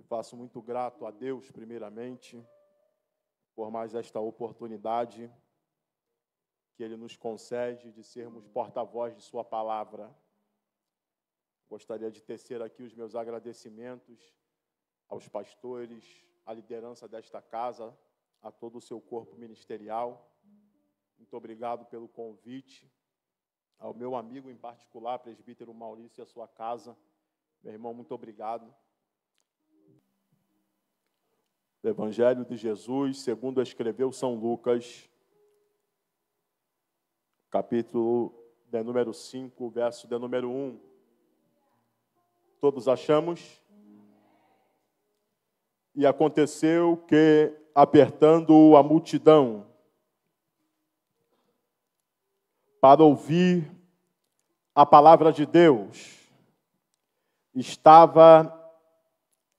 faço muito grato a Deus, primeiramente, por mais esta oportunidade que Ele nos concede de sermos porta-voz de Sua palavra. Gostaria de tecer aqui os meus agradecimentos aos pastores, à liderança desta casa, a todo o seu corpo ministerial. Muito obrigado pelo convite. Ao meu amigo em particular, presbítero Maurício, e a sua casa. Meu irmão, muito obrigado. O Evangelho de Jesus, segundo escreveu São Lucas, capítulo de número 5, verso de número 1. Todos achamos? E aconteceu que, apertando a multidão para ouvir a palavra de Deus, estava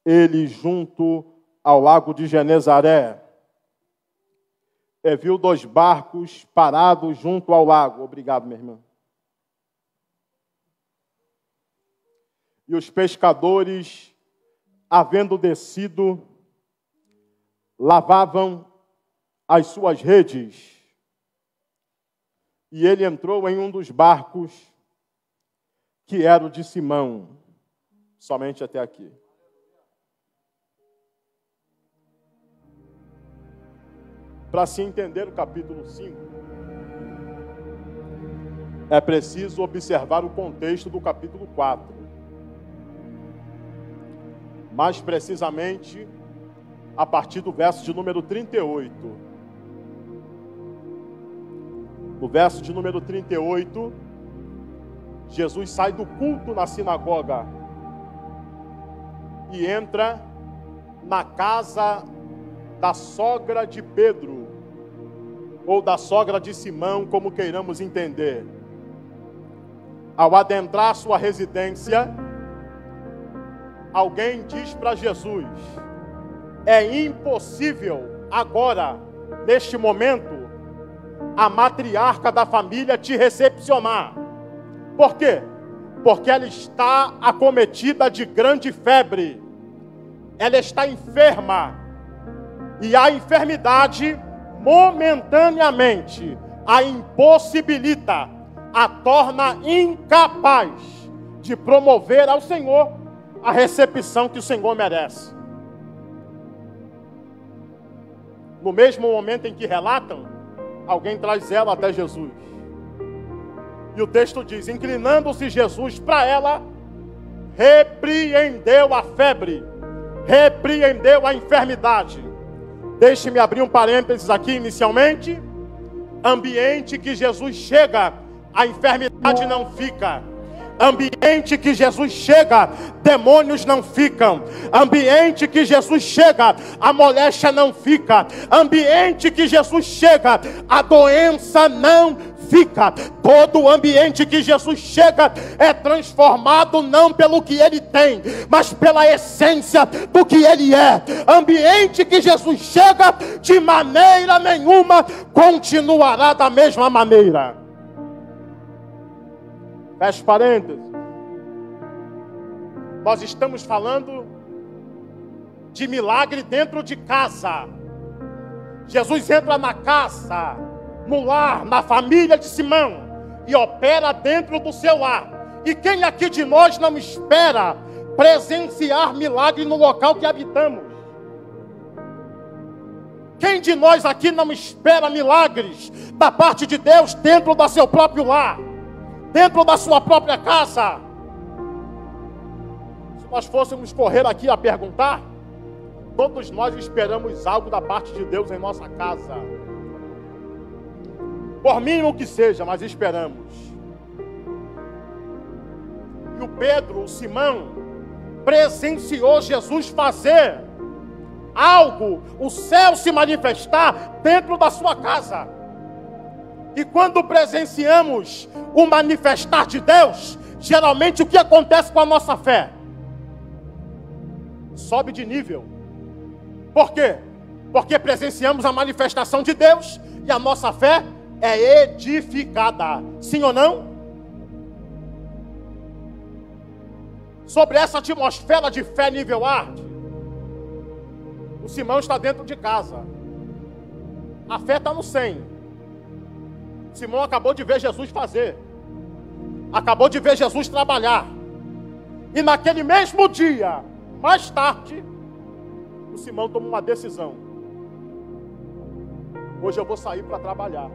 ele junto ao lago de Genezaré, e viu 2 barcos parados junto ao lago. Obrigado, minha irmã. E os pescadores, havendo descido, lavavam as suas redes. E ele entrou em um dos barcos, que era o de Simão. Somente até aqui. Para se entender o capítulo 5, é preciso observar o contexto do capítulo 4. Mais precisamente, a partir do verso de número 38. No verso de número 38, Jesus sai do culto na sinagoga e entra na casa da sogra de Pedro, ou da sogra de Simão, como queiramos entender. Ao adentrar sua residência, alguém diz para Jesus: é impossível agora, neste momento, a matriarca da família te recepcionar. Por quê? Porque ela está acometida de grande febre. Ela está enferma. E a enfermidade, momentaneamente, a impossibilita, a torna incapaz de promover ao Senhor a recepção que o Senhor merece. No mesmo momento em que relatam, alguém traz ela até Jesus. E o texto diz: inclinando-se Jesus para ela, repreendeu a febre, repreendeu a enfermidade. Deixe-me abrir um parênteses aqui inicialmente. Ambiente que Jesus chega, a enfermidade não fica. Ambiente que Jesus chega, demônios não ficam. Ambiente que Jesus chega, a moléstia não fica. Ambiente que Jesus chega, a doença não fica. Todo o ambiente que Jesus chega é transformado não pelo que ele tem, mas pela essência do que ele é. Ambiente que Jesus chega, de maneira nenhuma continuará da mesma maneira. Feche parênteses. Nós estamos falando de milagre dentro de casa. Jesus entra na casa, no lar, na família de Simão, e opera dentro do seu lar. E quem aqui de nós não espera presenciar milagre no local que habitamos? Quem de nós aqui não espera milagres da parte de Deus dentro do seu próprio lar? Dentro da sua própria casa? Se nós fôssemos correr aqui a perguntar, todos nós esperamos algo da parte de Deus em nossa casa. Por mínimo que seja, mas esperamos. E o Pedro, o Simão, presenciou Jesus fazer algo, o céu se manifestar dentro da sua casa. E quando presenciamos o manifestar de Deus, geralmente o que acontece com a nossa fé? Sobe de nível. Por quê? Porque presenciamos a manifestação de Deus e a nossa fé é edificada. Sim ou não? Sobre essa atmosfera de fé nível arte, O Simão está dentro de casa. A fé está no 100. Simão acabou de ver Jesus fazer. Acabou de ver Jesus trabalhar. E naquele mesmo dia, mais tarde, o Simão toma uma decisão. Hoje eu vou sair para trabalhar.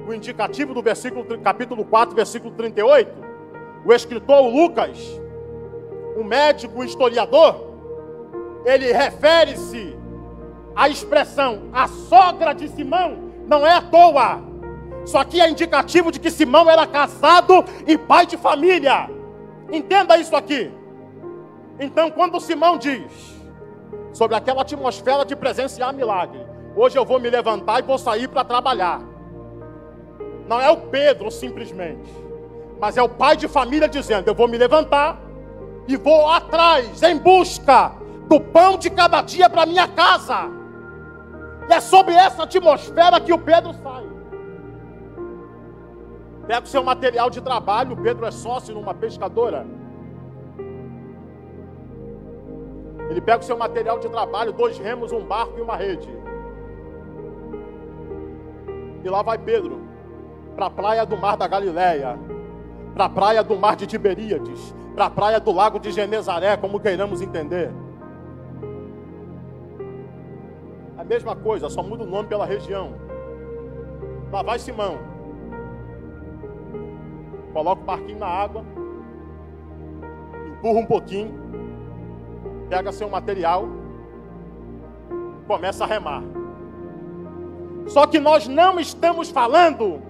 O indicativo do capítulo 4, versículo 38, o escritor Lucas, o médico, o historiador, ele refere-se à expressão, a sogra de Simão, não é à toa. Isso aqui é indicativo de que Simão era casado e pai de família. Entenda isso aqui. Então, quando Simão diz sobre aquela atmosfera de presenciar milagre, hoje eu vou me levantar e vou sair para trabalhar. Não é o Pedro simplesmente, mas é o pai de família dizendo, eu vou me levantar e vou atrás, em busca do pão de cada dia para minha casa. E é sobre essa atmosfera que o Pedro sai. Pega o seu material de trabalho, o Pedro é sócio numa pescadora. Ele pega o seu material de trabalho, 2 remos, um barco e uma rede. E lá vai Pedro, para a praia do mar da Galileia, para a praia do mar de Tiberíades, para a praia do lago de Genezaré, como queiramos entender. A mesma coisa, só muda o nome pela região. Lá vai Simão. Coloca o barquinho na água, empurra um pouquinho, pega seu material, começa a remar. Só que nós não estamos falando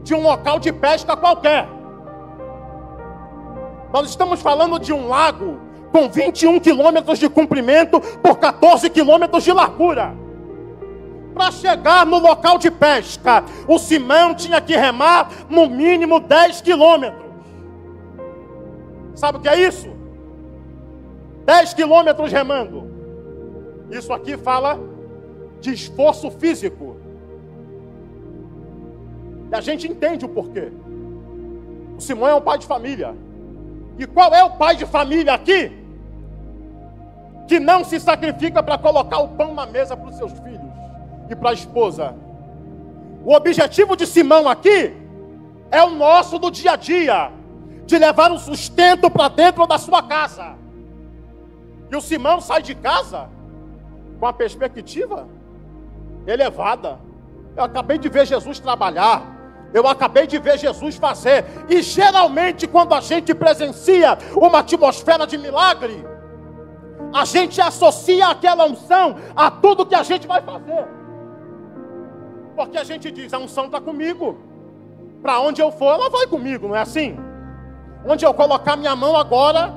de um local de pesca qualquer. Nós estamos falando de um lago com 21 quilômetros de comprimento por 14 quilômetros de largura. Para chegar no local de pesca, o Simão tinha que remar no mínimo 10 quilômetros. Sabe o que é isso? 10 quilômetros remando. Isso aqui fala de esforço físico. E a gente entende o porquê. O Simão é um pai de família. E qual é o pai de família aqui que não se sacrifica para colocar o pão na mesa para os seus filhos e para a esposa? O objetivo de Simão aqui é o nosso do dia a dia, de levar o sustento para dentro da sua casa. E o Simão sai de casa com a perspectiva elevada. Eu acabei de ver Jesus trabalhar. Eu acabei de ver Jesus fazer. E geralmente quando a gente presencia uma atmosfera de milagre, a gente associa aquela unção a tudo que a gente vai fazer. Porque a gente diz, a unção está comigo. Para onde eu for, ela vai comigo, não é assim? Onde eu colocar minha mão agora,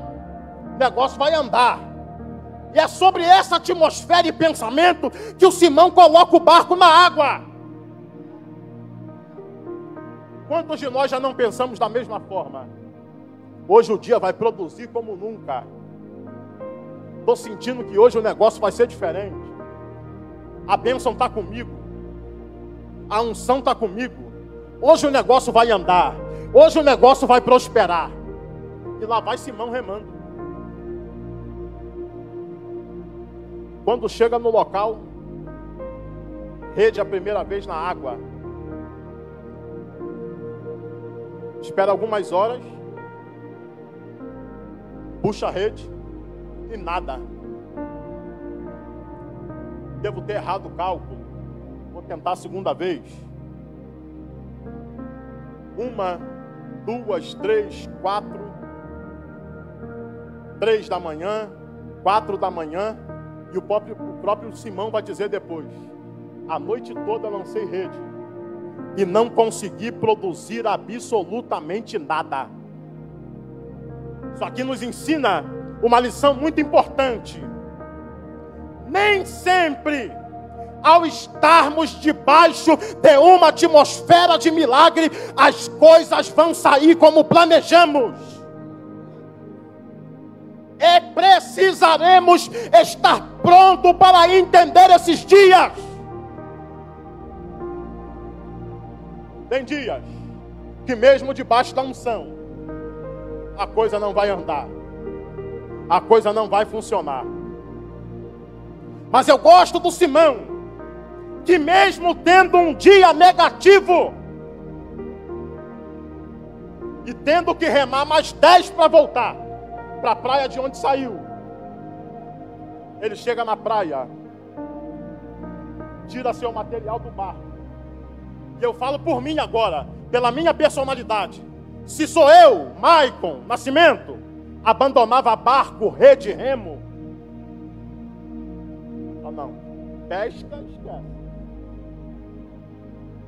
o negócio vai andar. E é sobre essa atmosfera e pensamento que o Simão coloca o barco na água. Quantos de nós já não pensamos da mesma forma? Hoje o dia vai produzir como nunca. Estou sentindo que hoje o negócio vai ser diferente. A bênção está comigo. A unção está comigo. Hoje o negócio vai andar. Hoje o negócio vai prosperar. E lá vai Simão remando. Quando chega no local, rede a primeira vez na água. Espera algumas horas, puxa a rede e nada. Devo ter errado o cálculo. Vou tentar a segunda vez. 1, 2, 3, 4. 3 da manhã, 4 da manhã. E o próprio Simão vai dizer depois: a noite toda lancei rede e não consegui produzir absolutamente nada. Isso aqui nos ensina uma lição muito importante. Nem sempre, ao estarmos debaixo de uma atmosfera de milagre, as coisas vão sair como planejamos. E precisaremos estar pronto para entender esses dias. Tem dias que mesmo debaixo da unção, a coisa não vai andar. a coisa não vai funcionar. Mas eu gosto do Simão, que mesmo tendo um dia negativo, e tendo que remar mais 10 para voltar para a praia de onde saiu, ele chega na praia, tira seu material do barco. E eu falo por mim agora, pela minha personalidade. Se sou eu, Maicon Nascimento, abandonava barco, rede, remo. Ah, não. Pesca, esquece.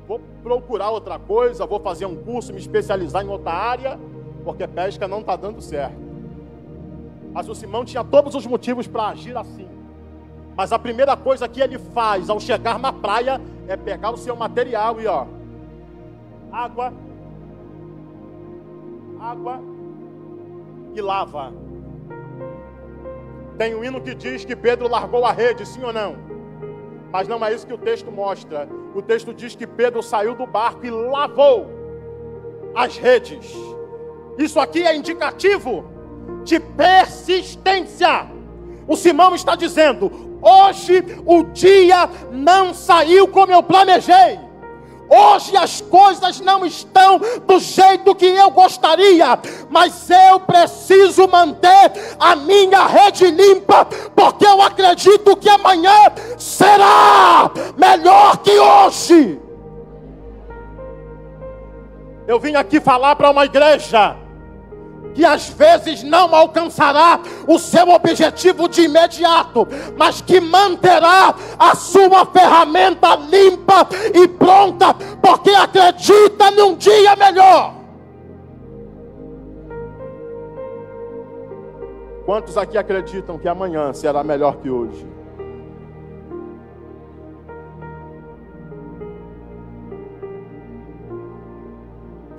Vou procurar outra coisa, vou fazer um curso, me especializar em outra área, porque pesca não está dando certo. Mas o Simão tinha todos os motivos para agir assim. Mas a primeira coisa que ele faz ao chegar na praia é pegar o seu material e água e lava. Tem um hino que diz que Pedro largou a rede, sim ou não? Mas não é isso que o texto mostra. O texto diz que Pedro saiu do barco e lavou as redes. Isso aqui é indicativo de persistência. O Simão está dizendo: hoje o dia não saiu como eu planejei. Hoje as coisas não estão do jeito que eu gostaria, mas eu preciso manter a minha rede limpa, porque eu acredito que amanhã será melhor que hoje. Eu vim aqui falar para uma igreja que às vezes não alcançará o seu objetivo de imediato, mas que manterá a sua ferramenta limpa e pronta, porque acredita num dia melhor. Quantos aqui acreditam que amanhã será melhor que hoje?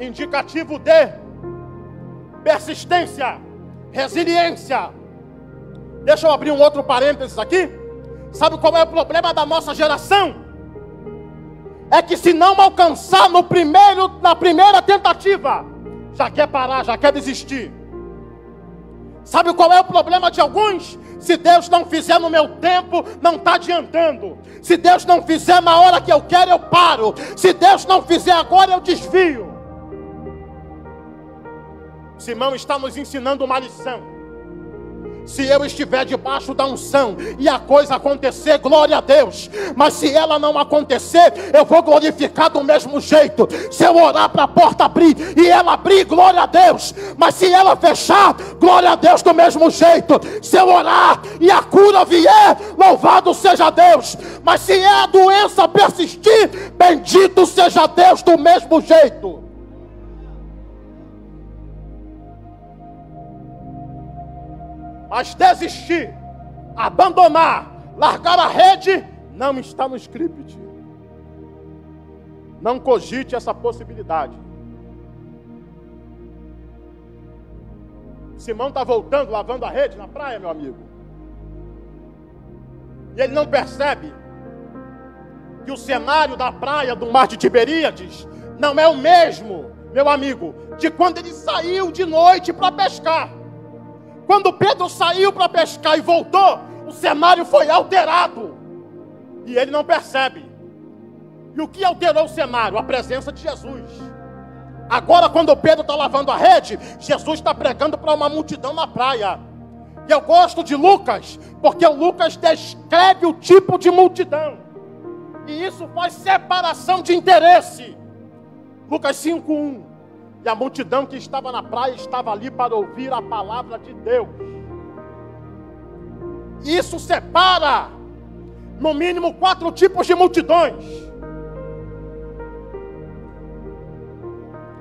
Indicativo de persistência, resiliência. Deixa eu abrir um outro parênteses aqui. Sabe qual é o problema da nossa geração? É que se não alcançar na primeira tentativa, já quer parar, já quer desistir. Sabe qual é o problema de alguns? Se Deus não fizer no meu tempo, não está adiantando. Se Deus não fizer na hora que eu quero, eu paro. Se Deus não fizer agora, eu desvio. Simão está nos ensinando uma lição. Se eu estiver debaixo da unção e a coisa acontecer, glória a Deus. Mas se ela não acontecer, eu vou glorificar do mesmo jeito. Se eu orar para a porta abrir e ela abrir, glória a Deus. Mas se ela fechar, glória a Deus do mesmo jeito. Se eu orar e a cura vier, louvado seja Deus. Mas se a doença persistir, bendito seja Deus do mesmo jeito. Mas desistir, abandonar, largar a rede, não está no script. Não cogite essa possibilidade. Simão está voltando, lavando a rede na praia, meu amigo. E ele não percebe que o cenário da praia do mar de Tiberíades não é o mesmo, meu amigo, de quando ele saiu de noite para pescar. Quando Pedro saiu para pescar e voltou, o cenário foi alterado. E ele não percebe. E o que alterou o cenário? A presença de Jesus. Agora, quando Pedro está lavando a rede, Jesus está pregando para uma multidão na praia. E eu gosto de Lucas, porque o Lucas descreve o tipo de multidão. E isso faz separação de interesse. Lucas 5:1. E a multidão que estava na praia estava ali para ouvir a palavra de Deus. Isso separa, no mínimo, 4 tipos de multidões.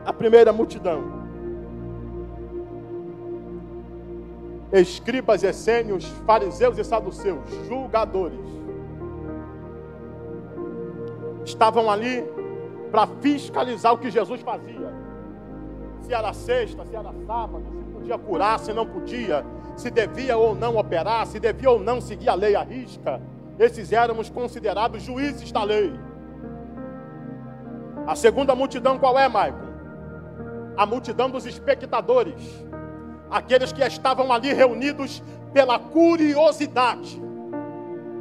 A primeira multidão: escribas, essênios, fariseus e saduceus, julgadores. Estavam ali para fiscalizar o que Jesus fazia. Se era sexta, se era sábado, se podia curar, se não podia, se devia ou não operar, se devia ou não seguir a lei à risca. Esses éramos considerados juízes da lei. A segunda multidão qual é, Maicon? A multidão dos espectadores. aqueles que estavam ali reunidos pela curiosidade.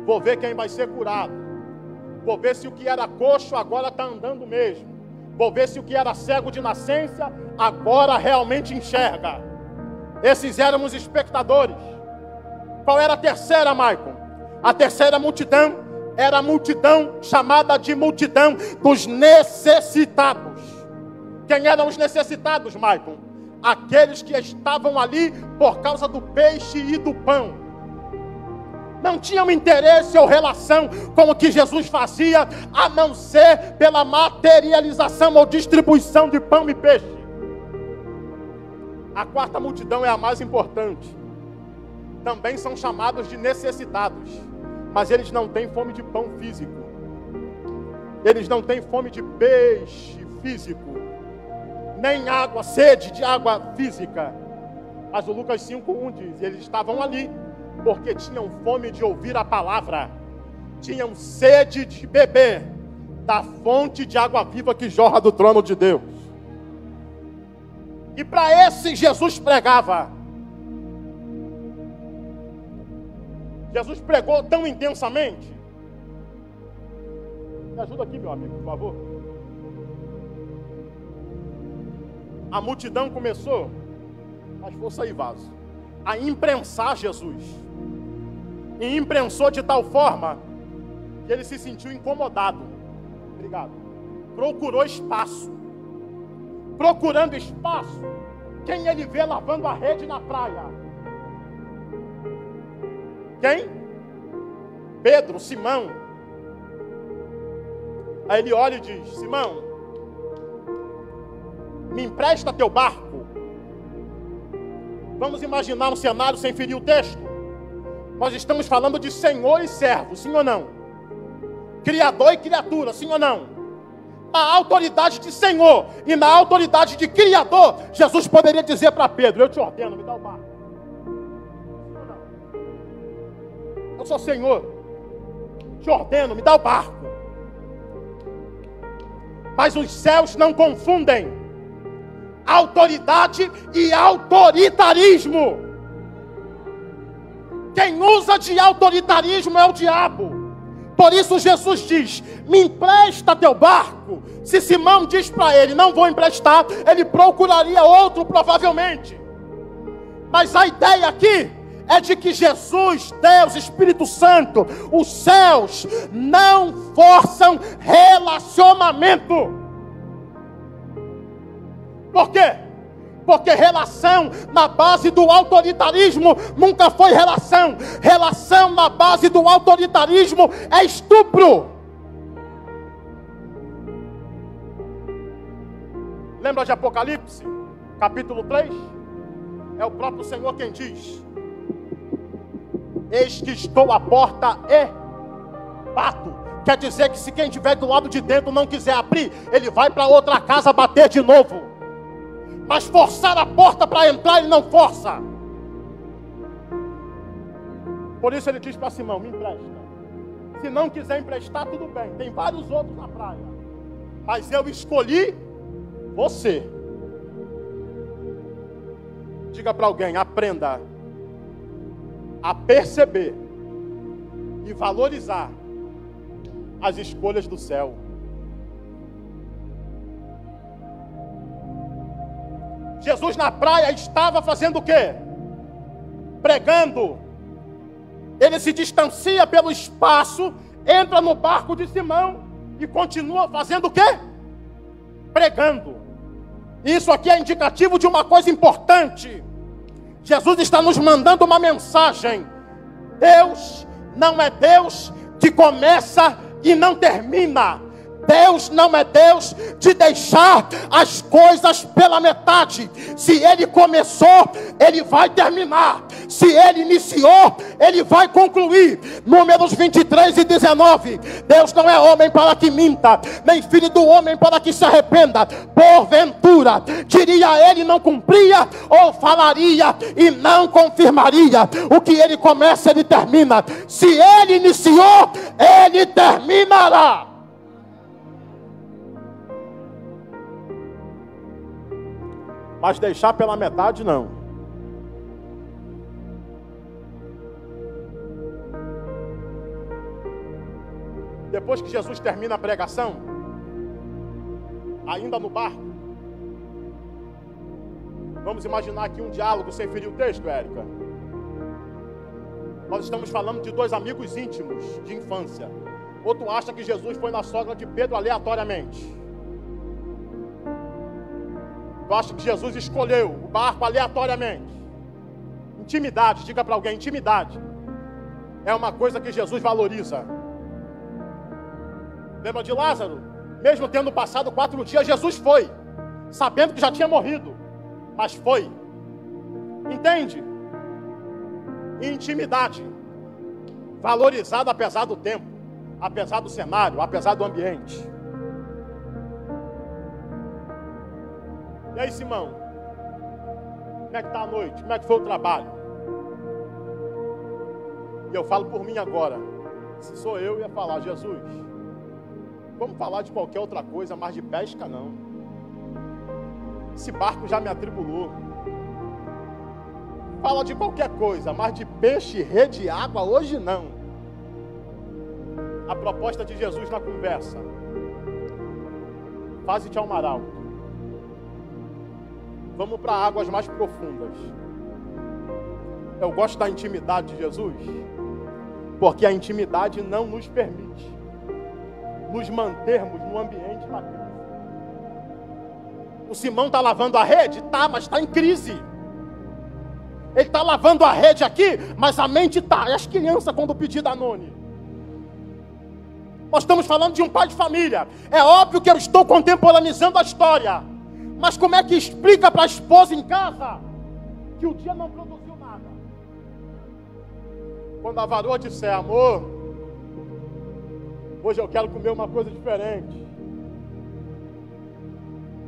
Vou ver quem vai ser curado. Vou ver se o que era coxo agora está andando mesmo. Vou ver se o que era cego de nascença agora realmente enxerga. Esses éramos espectadores. Qual era a terceira, Maicon? A terceira multidão era a multidão chamada de multidão dos necessitados. Quem eram os necessitados, Maicon? Aqueles que estavam ali por causa do peixe e do pão. Não tinham interesse ou relação com o que Jesus fazia, a não ser pela materialização ou distribuição de pão e peixe. A quarta multidão é a mais importante. Também são chamados de necessitados, mas eles não têm fome de pão físico. Eles não têm fome de peixe físico, nem água, sede de água física. Mas o Lucas 5:1 diz: eles estavam ali porque tinham fome de ouvir a palavra, tinham sede de beber da fonte de água viva que jorra do trono de Deus. E para esse Jesus pregava. Jesus pregou tão intensamente. Me ajuda aqui, meu amigo, por favor. A multidão começou, mas força aí, vaso, a imprensar Jesus. E imprensou de tal forma que ele se sentiu incomodado. Obrigado. Procurou espaço. Procurando espaço, quem ele vê lavando a rede na praia? Quem? Pedro, Simão. Aí ele olha e diz: Simão, me empresta teu barco. Vamos imaginar um cenário sem ferir o texto. Nós estamos falando de senhor e servo, sim ou não? Criador e criatura, sim ou não? Na autoridade de senhor e na autoridade de criador, Jesus poderia dizer para Pedro: eu te ordeno, me dá o barco. Sim ou não? Eu sou senhor, te ordeno, me dá o barco. Mas os céus não confundem autoridade e autoritarismo. Quem usa de autoritarismo é o diabo. Por isso Jesus diz: me empresta teu barco. Se Simão diz para ele: não vou emprestar, ele procuraria outro provavelmente. Mas a ideia aqui é de que Jesus, Deus, Espírito Santo, os céus não forçam relacionamento. Por quê? Porque relação na base do autoritarismo nunca foi relação. Relação na base do autoritarismo é estupro. Lembra de Apocalipse, capítulo 3? É o próprio Senhor quem diz: eis que estou à porta e bato. Quer dizer que se quem estiver do lado de dentro não quiser abrir, ele vai para outra casa bater de novo. Mas forçar a porta para entrar, ele não força. Por isso ele diz para Simão: me empresta. Se não quiser emprestar, tudo bem, tem vários outros na praia, mas eu escolhi você. Diga para alguém: aprenda a perceber e valorizar as escolhas do céu. Jesus na praia estava fazendo o quê? Pregando. Ele se distancia pelo espaço, entra no barco de Simão e continua fazendo o quê? Pregando. Isso aqui é indicativo de uma coisa importante. Jesus está nos mandando uma mensagem. Deus não é Deus que começa e não termina. Deus não é Deus de deixar as coisas pela metade. Se Ele começou, Ele vai terminar. Se Ele iniciou, Ele vai concluir. Números 23:19. Deus não é homem para que minta, nem filho do homem para que se arrependa. Porventura, diria Ele, não cumpria, ou falaria e não confirmaria. O que Ele começa, Ele termina. Se Ele iniciou, Ele terminará. Mas deixar pela metade, não. Depois que Jesus termina a pregação, ainda no barco, vamos imaginar aqui um diálogo sem ferir o texto, Érica. Nós estamos falando de dois amigos íntimos de infância. Ou tu acha que Jesus foi na sogra de Pedro aleatoriamente? Tu acha que Jesus escolheu o barco aleatoriamente? Intimidade, diga para alguém, intimidade é uma coisa que Jesus valoriza. Lembra de Lázaro? Mesmo tendo passado 4 dias, Jesus foi, sabendo que já tinha morrido, mas foi. Entende? Intimidade, valorizada apesar do tempo, apesar do cenário, apesar do ambiente. E aí, Simão? Como é que está a noite? Como é que foi o trabalho? E eu falo por mim agora. Se sou eu, ia falar, Jesus, vamos falar de qualquer outra coisa, mas de pesca não. Esse barco já me atribulou. Fala de qualquer coisa, mas de peixe, rede e água, hoje não. A proposta de Jesus na conversa: faze-te ao mar alto. Vamos para águas mais profundas. Eu gosto da intimidade de Jesus, porque a intimidade não nos permite nos mantermos no ambiente da crise. O Simão está lavando a rede? Tá, mas está em crise. Ele está lavando a rede aqui, mas a mente está. E as crianças quando pedir Danone? Nós estamos falando de um pai de família. É óbvio que eu estou contemporaneizando a história. Mas como é que explica para a esposa em casa que o dia não produziu nada? Quando a varoa disser, amor, hoje eu quero comer uma coisa diferente.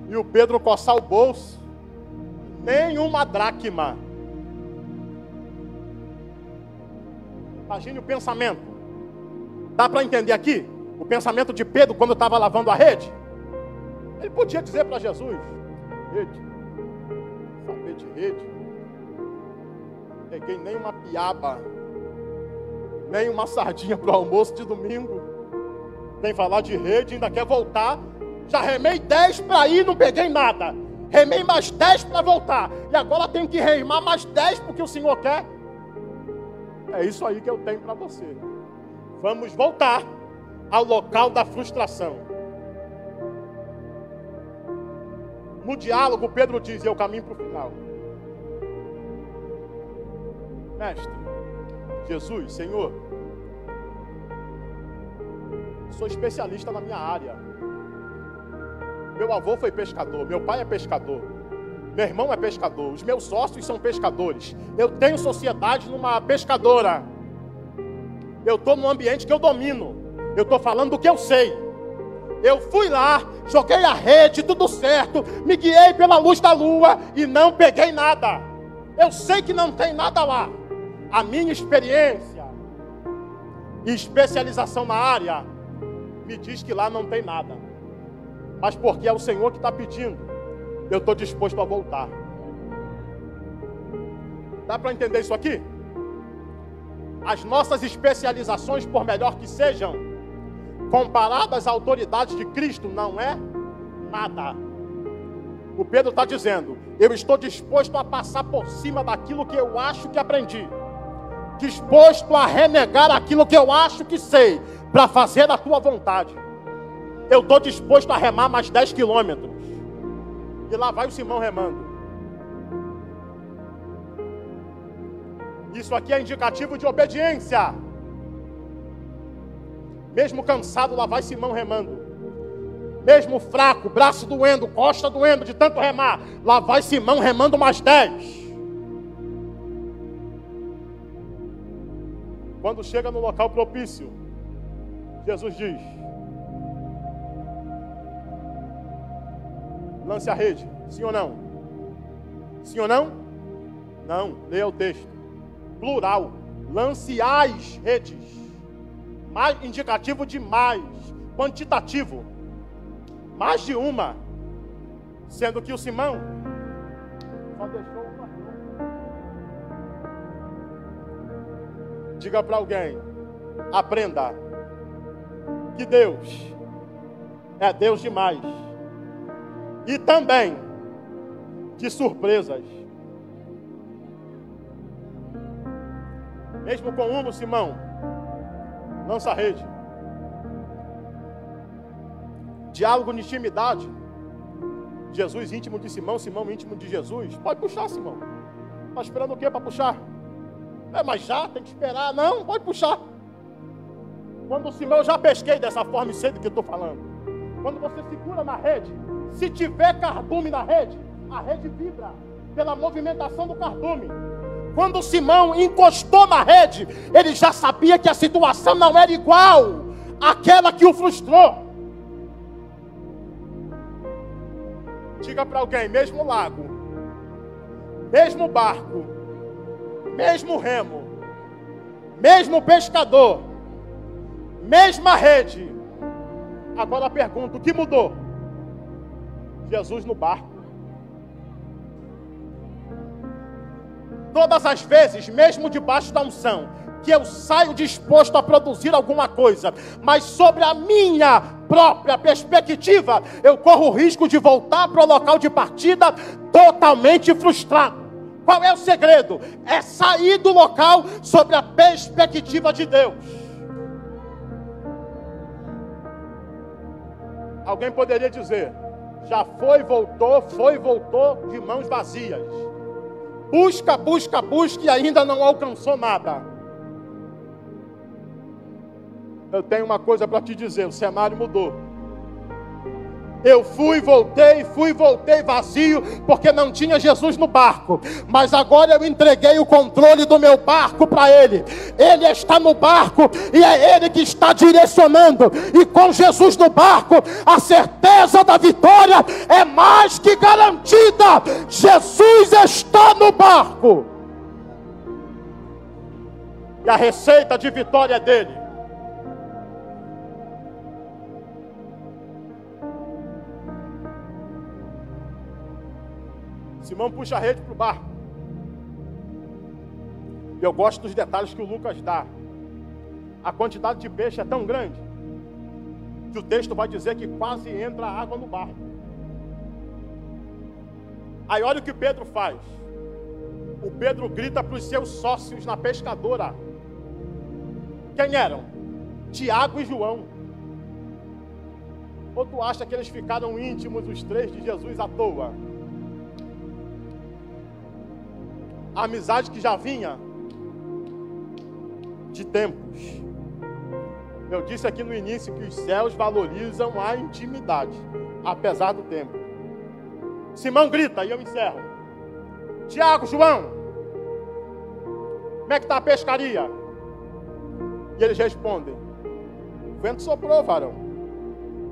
E o Pedro coçar o bolso, nenhuma dracma. Imagine o pensamento. Dá para entender aqui? O pensamento de Pedro quando estava lavando a rede? Ele podia dizer para Jesus, rede, saber de rede, peguei nem uma piaba, nem uma sardinha para o almoço de domingo. Vem falar de rede, ainda quer voltar. Já remei 10 para ir, não peguei nada. Remei mais 10 para voltar. E agora tenho que remar mais 10 porque o Senhor quer. É isso aí que eu tenho para você. Vamos voltar ao local da frustração. No diálogo, Pedro diz, eu caminho para o final. Mestre, Jesus, Senhor, sou especialista na minha área. Meu avô foi pescador, meu pai é pescador, meu irmão é pescador, os meus sócios são pescadores. Eu tenho sociedade numa pescadora. Eu estou num ambiente que eu domino. Eu estou falando do que eu sei. Eu fui lá, joguei a rede, tudo certo, me guiei pela luz da lua e não peguei nada. Eu sei que não tem nada lá. A minha experiência e especialização na área me diz que lá não tem nada. Mas porque é o Senhor que está pedindo, eu estou disposto a voltar. Dá para entender isso aqui? As nossas especializações, por melhor que sejam, comparadas à autoridade de Cristo, não é nada. O Pedro está dizendo, eu estou disposto a passar por cima daquilo que eu acho que aprendi. Disposto a renegar aquilo que eu acho que sei, para fazer a tua vontade. Eu estou disposto a remar mais 10 quilômetros. E lá vai o Simão remando. Isso aqui é indicativo de obediência. Mesmo cansado, lá vai Simão remando. Mesmo fraco, braço doendo, costa doendo de tanto remar, lá vai Simão remando mais 10. Quando chega no local propício, Jesus diz, lance a rede, sim ou não? Sim ou não? Não, leia o texto. Plural, lance as redes. Mais indicativo de mais, quantitativo. Mais de uma. Sendo que o Simão só deixou uma. Diga para alguém, aprenda que Deus é Deus demais. E também de surpresas. Mesmo com Humo, Simão, lança a rede. Diálogo de intimidade. Jesus íntimo de Simão, Simão íntimo de Jesus. Pode puxar, Simão. Está esperando o quê para puxar? Mas já tem que esperar. Não, pode puxar. Quando o Simão, eu já pesquei dessa forma e sei do que estou falando. Quando você segura na rede, se tiver cardume na rede, a rede vibra pela movimentação do cardume. Quando o Simão encostou na rede, ele já sabia que a situação não era igual àquela que o frustrou. Diga para alguém, mesmo lago, mesmo barco, mesmo remo, mesmo pescador, mesma rede. Agora pergunto, o que mudou? Jesus no barco. Todas as vezes, mesmo debaixo da unção, que eu saio disposto a produzir alguma coisa, mas sobre a minha própria perspectiva, eu corro o risco de voltar para o local de partida totalmente frustrado. Qual é o segredo? É sair do local sobre a perspectiva de Deus. Alguém poderia dizer, já foi e voltou de mãos vazias. Busca e ainda não alcançou nada. Eu tenho uma coisa para te dizer, o cenário mudou. Eu fui e voltei vazio, porque não tinha Jesus no barco. Mas agora eu entreguei o controle do meu barco para Ele. Ele está no barco e é Ele que está direcionando. E com Jesus no barco, a certeza da vitória é mais que garantida. Jesus está no barco. E a receita de vitória é dele. Simão puxa a rede para o barco. Eu gosto dos detalhes que o Lucas dá. A quantidade de peixe é tão grande que o texto vai dizer que quase entra água no barco. Aí olha o que Pedro faz. O Pedro grita para os seus sócios na pescadora. Quem eram? Tiago e João. Ou tu acha que eles ficaram íntimos, os três, de Jesus à toa? A amizade que já vinha de tempos. Eu disse aqui no início que os céus valorizam a intimidade, apesar do tempo. Simão grita, e eu encerro. Tiago, João, como é que está a pescaria? E eles respondem, o vento soprou, varão.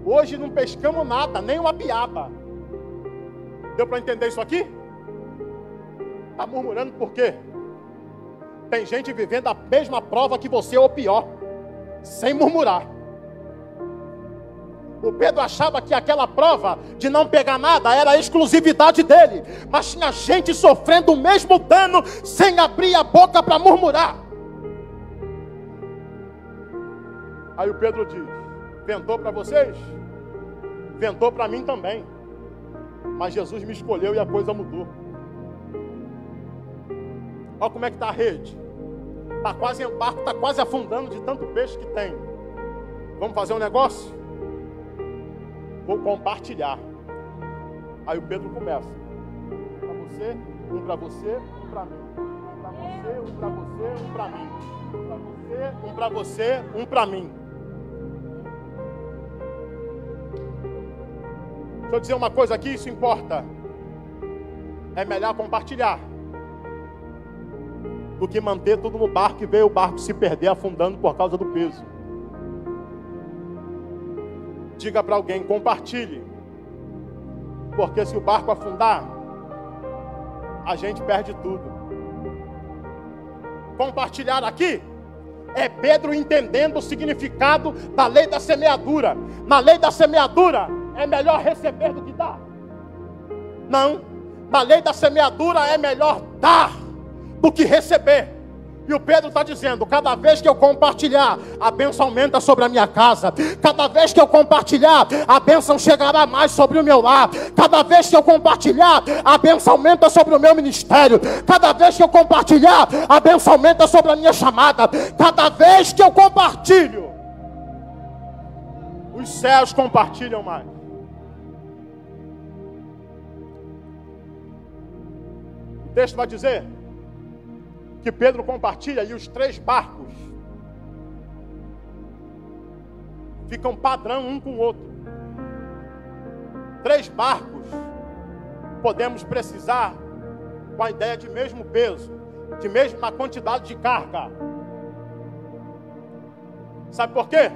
Hoje não pescamos nada, nem uma piaba. Deu para entender isso aqui? Está murmurando por quê? Tem gente vivendo a mesma prova que você ou pior, sem murmurar. O Pedro achava que aquela prova de não pegar nada era a exclusividade dele, mas tinha gente sofrendo o mesmo dano sem abrir a boca para murmurar. Aí o Pedro diz, ventou para vocês? Ventou para mim também, mas Jesus me escolheu e a coisa mudou. Olha como é que está a rede. O barco está quase afundando de tanto peixe que tem. Vamos fazer um negócio? Vou compartilhar. Aí o Pedro começa. Para você, um para você, um para mim. Para você, um para você, um para mim. Para você, um para você, um para mim. Deixa eu dizer uma coisa aqui, isso importa. É melhor compartilhar do que manter tudo no barco e ver o barco se perder afundando por causa do peso. Diga para alguém, compartilhe. Porque se o barco afundar, a gente perde tudo. Compartilhar aqui é Pedro entendendo o significado da lei da semeadura. Na lei da semeadura, é melhor receber do que dar. Não, na lei da semeadura é melhor dar do que receber. E o Pedro está dizendo: cada vez que eu compartilhar, a bênção aumenta sobre a minha casa. Cada vez que eu compartilhar, a bênção chegará mais sobre o meu lar. Cada vez que eu compartilhar, a bênção aumenta sobre o meu ministério. Cada vez que eu compartilhar, a bênção aumenta sobre a minha chamada. Cada vez que eu compartilho, os céus compartilham mais. O texto vai dizer que Pedro compartilha e os 3 barcos ficam padrão um com o outro. 3 barcos podemos precisar com a ideia de mesmo peso, de mesma quantidade de carga. Sabe por quê?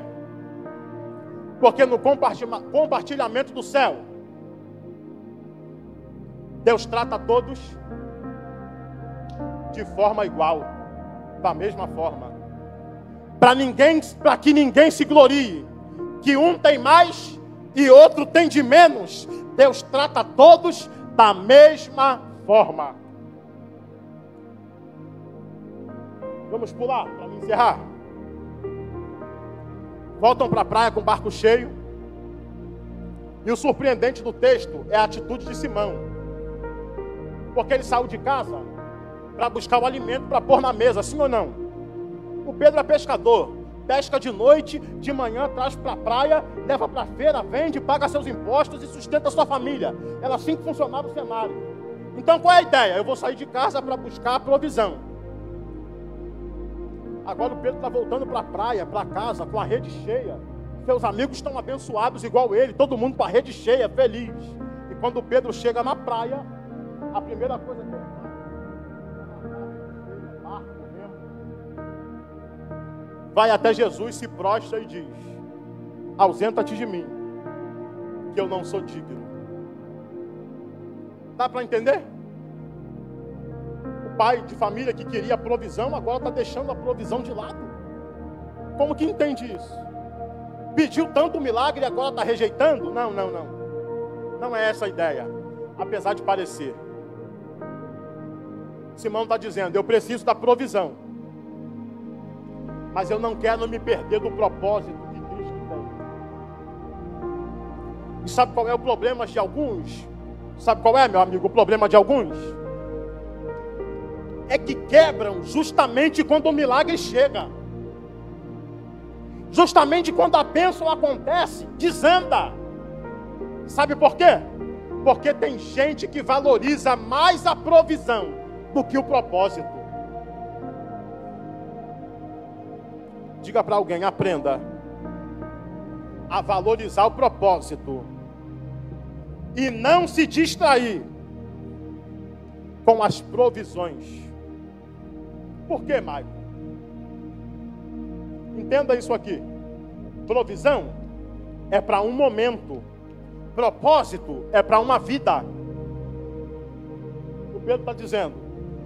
Porque no compartilhamento do céu, Deus trata todos de forma igual, da mesma forma, para que ninguém se glorie, que um tem mais e outro tem de menos. Deus trata todos da mesma forma. Vamos pular para me encerrar. Voltam para a praia com o barco cheio, e o surpreendente do texto é a atitude de Simão, porque ele saiu de casa para buscar o alimento para pôr na mesa, sim ou não? O Pedro é pescador, pesca de noite, de manhã traz para a praia, leva para a feira, vende, paga seus impostos e sustenta a sua família. Era assim que funcionava o cenário. Então qual é a ideia? Eu vou sair de casa para buscar a provisão. Agora o Pedro está voltando para a praia, para casa, com a rede cheia. Seus amigos estão abençoados igual ele, todo mundo com a rede cheia, feliz. E quando o Pedro chega na praia, a primeira coisa que ele faz, vai até Jesus, se prostra e diz: ausenta-te de mim, que eu não sou digno. Dá para entender? O pai de família que queria provisão, agora está deixando a provisão de lado. Como que entende isso? Pediu tanto milagre e agora está rejeitando? Não. Não é essa a ideia, apesar de parecer. Simão está dizendo: eu preciso da provisão, mas eu não quero me perder do propósito que Cristo tem. E sabe qual é o problema de alguns? Sabe qual é, meu amigo, o problema de alguns? É que quebram justamente quando o milagre chega. Justamente quando a bênção acontece, desanda. Sabe por quê? Porque tem gente que valoriza mais a provisão do que o propósito. Diga para alguém: aprenda a valorizar o propósito e não se distrair com as provisões. Por quê, Maicon? Entenda isso aqui. Provisão é para um momento, propósito é para uma vida. O Pedro está dizendo: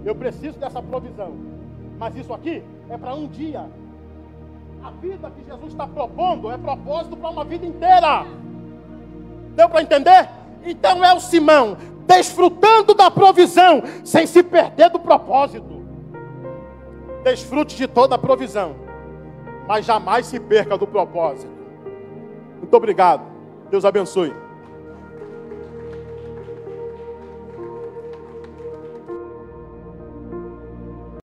eu preciso dessa provisão, mas isso aqui é para um dia. A vida que Jesus está propondo é propósito para uma vida inteira. Deu para entender? Então é o Simão desfrutando da provisão sem se perder do propósito. Desfrute de toda a provisão, mas jamais se perca do propósito. Muito obrigado. Deus abençoe.